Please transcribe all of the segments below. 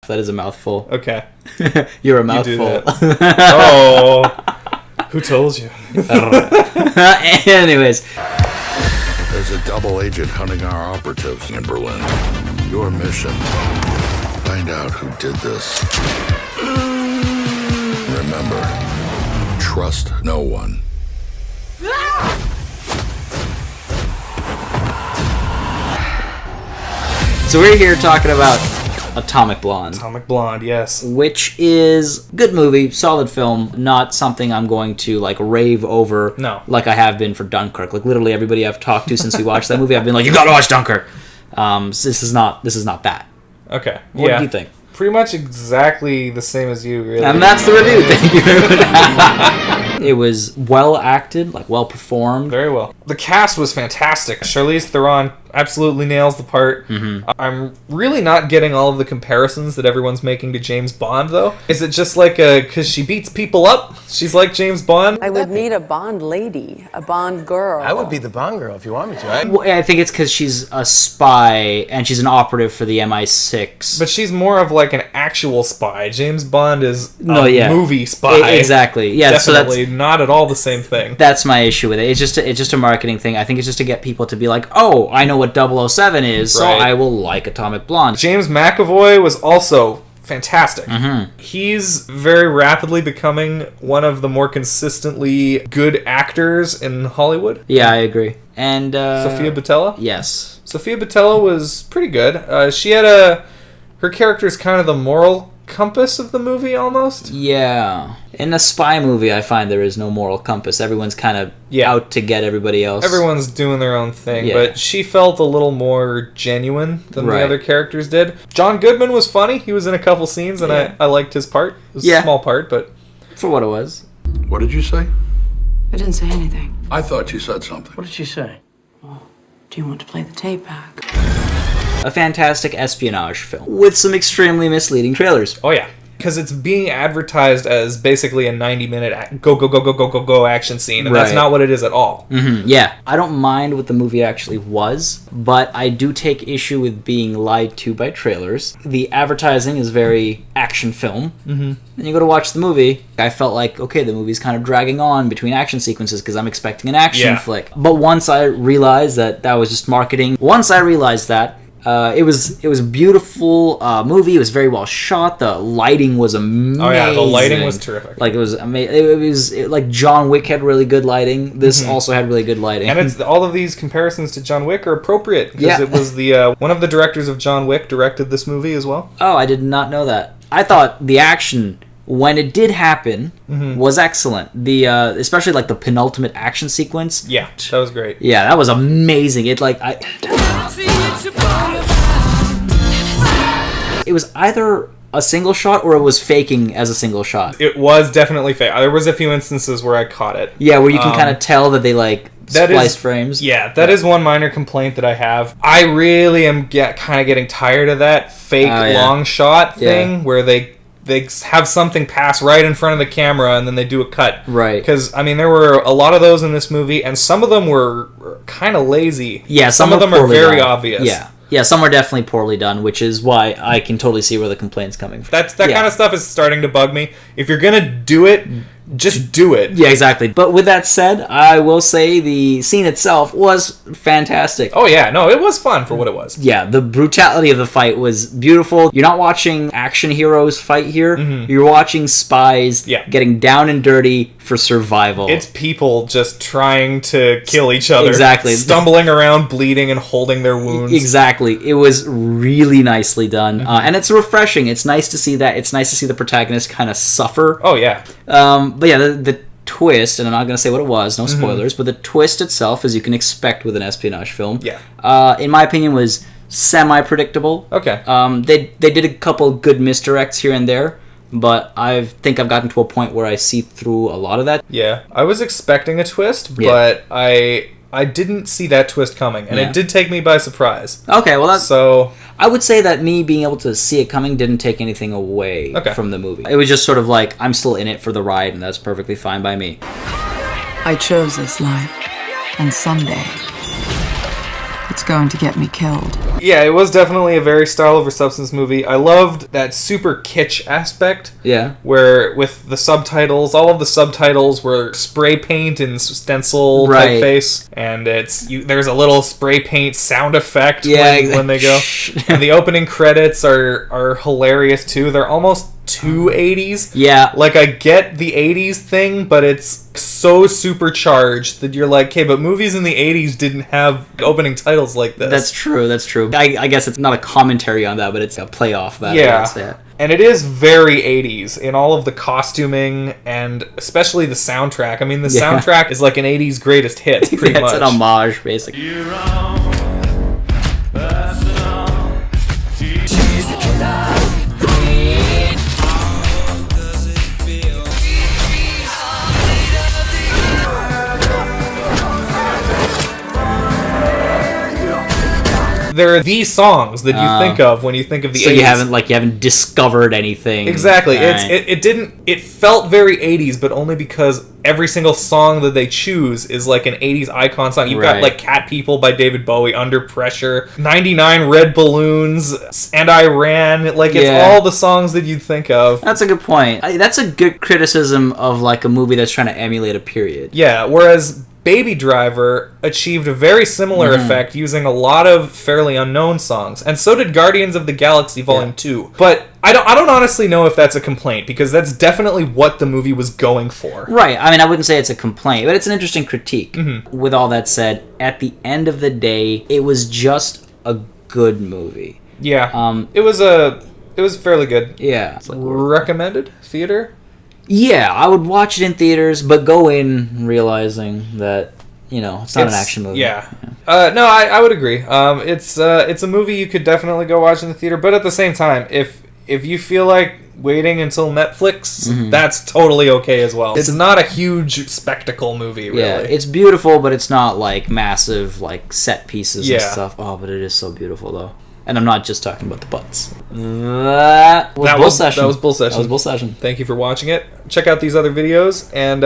That is a mouthful. Okay. You're a mouthful. Oh. Who told you? Anyways. There's a double agent hunting our operatives in Berlin. Your mission, find out who did this. Remember, trust no one. So we're here talking about Atomic Blonde. Atomic Blonde, yes. Which is good movie, solid film, not something I'm going to like rave over like I have been for Dunkirk. Like literally everybody I've talked to since we watched that movie, I've been like, you gotta watch Dunkirk. So this is not that. Okay. What do you think? Pretty much exactly the same as you, really. And that's the review. Thank you very much. It was well acted, like well performed. Very well. The cast was fantastic. Charlize Theron absolutely nails the part. Mm-hmm. I'm really not getting all of the comparisons that everyone's making to James Bond, though. Is it just like because she beats people up? She's like James Bond? I would meet a Bond lady, a Bond girl. I would be the Bond girl if you want me to. I think it's because she's a spy and she's an operative for the MI6. But she's more of like an actual spy. James Bond is a movie spy. Exactly. Yeah, definitely so that's not at all the same thing. That's my issue with it. It's just a marketing thing. I think it's just to get people to be like, oh, I know what 007 is, so I will like Atomic Blonde. James McAvoy was also fantastic. Mm-hmm. He's very rapidly becoming one of the more consistently good actors in Hollywood. Yeah, I agree. And Sofia Boutella? Yes. Sofia Boutella was pretty good. She had her character's kind of the moral compass of the movie, almost. Yeah. In a spy movie, I find there is no moral compass. Everyone's kind of out to get everybody else. Everyone's doing their own thing, but she felt a little more genuine than the other characters did. John Goodman was funny. He was in a couple scenes, and I liked his part. It was a small part, but... For what it was. What did you say? I didn't say anything. I thought you said something. What did she say? Oh, do you want to play the tape back? A fantastic espionage film with some extremely misleading trailers. Oh yeah, because it's being advertised as basically a 90-minute go action scene, and that's not what it is at all. Mm-hmm. Yeah, I don't mind what the movie actually was, but I do take issue with being lied to by trailers. The advertising is very action film. Mm-hmm. Then you go to watch the movie, I felt like, okay, the movie's kind of dragging on between action sequences because I'm expecting an action flick. But once I realized that was just marketing, it was a beautiful movie. It was very well shot. The lighting was amazing. Oh yeah, the lighting was terrific. Like it was amazing. It was like John Wick had really good lighting. This also had really good lighting. And it's all of these comparisons to John Wick are appropriate because it was the one of the directors of John Wick directed this movie as well. Oh, I did not know that. I thought the action, when it did happen, was excellent. The especially like the penultimate action sequence. Yeah, that was great. Yeah, that was amazing. It was either a single shot or it was faking as a single shot. It was definitely fake. There was a few instances where I caught it. Yeah, where you can kind of tell that they spliced frames. Yeah, that is one minor complaint that I have. I really am kind of getting tired of that fake long shot thing where they have something pass right in front of the camera and then they do a cut. Right. Because, I mean, there were a lot of those in this movie, and some of them were kind of lazy. Yeah, some of them are very obvious. Yeah, some are definitely poorly done, which is why I can totally see where the complaint's coming from. That kind of stuff is starting to bug me. If you're going to do it, just do it. Yeah, exactly. But with that said, I will say the scene itself was fantastic. Oh yeah, no, it was fun for what it was. Yeah, the brutality of the fight was beautiful. You're not watching action heroes fight here. You're watching spies getting down and dirty for survival. It's people just trying to kill each other. Exactly. Stumbling around, bleeding, and holding their wounds. Exactly. It was really nicely done. And it's refreshing. It's nice to see that. It's nice to see the protagonist kind of suffer. Oh, yeah. But yeah, the twist, and I'm not going to say what it was, no spoilers, but the twist itself, as you can expect with an espionage film, in my opinion, was semi-predictable. Okay. They did a couple good misdirects here and there, but I think I've gotten to a point where I see through a lot of that. Yeah. I was expecting a twist, but I didn't see that twist coming, and it did take me by surprise. Okay, well that's... So... I would say that me being able to see it coming didn't take anything away from the movie. It was just sort of like, I'm still in it for the ride, and that's perfectly fine by me. I chose this life, and someday, It's going to get me killed. Yeah, it was definitely a very style over substance movie. I loved that super kitsch aspect. Yeah. Where with the subtitles, all of the subtitles were spray paint and stencil typeface, and there's a little spray paint sound effect when they go. And the opening credits are hilarious too. They're almost too 80s. Yeah. Like, I get the 80s thing, but it's so supercharged that you're like, okay, but movies in the 80s didn't have opening titles like this. That's true. I guess it's not a commentary on that, but it's a play off that. Yeah. And it is very 80s in all of the costuming and especially the soundtrack. I mean, the soundtrack is like an 80s greatest hits, pretty much. It's an homage, basically. They're these songs that you think of when you think of the 80s. So you haven't discovered anything. Exactly. It felt very 80s, but only because every single song that they choose is like an 80s icon song. You've got like Cat People by David Bowie, Under Pressure, 99 Red Balloons, And I Ran. Like, it's all the songs that you'd think of. That's a good point. That's a good criticism of like a movie that's trying to emulate a period. Yeah, whereas Baby Driver achieved a very similar effect using a lot of fairly unknown songs, and so did Guardians of the Galaxy Volume 2. But I don't honestly know if that's a complaint, because that's definitely what the movie was going for. Right. I mean, I wouldn't say it's a complaint, but it's an interesting critique. With all that said, at the end of the day, it was just a good movie. Yeah. It was fairly good. Yeah. Recommended theater? Yeah, I would watch it in theaters, but go in realizing that, it's not an action movie. Yeah. No, I would agree. It's a movie you could definitely go watch in the theater, but at the same time, if you feel like waiting until Netflix, that's totally okay as well. It's not a huge spectacle movie, really. Yeah, it's beautiful, but it's not like massive like set pieces and stuff. Oh, but it is so beautiful though. And I'm not just talking about the butts. That was Bull Session. Thank you for watching it. Check out these other videos, and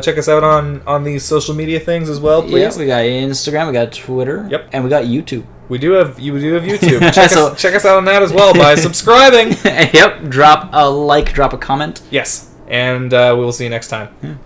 check us out on these social media things as well, please. Yeah, we got Instagram, we got Twitter, and we got YouTube. We do have YouTube. Check us out on that as well by subscribing. Yep, drop a like, drop a comment. Yes, and we will see you next time.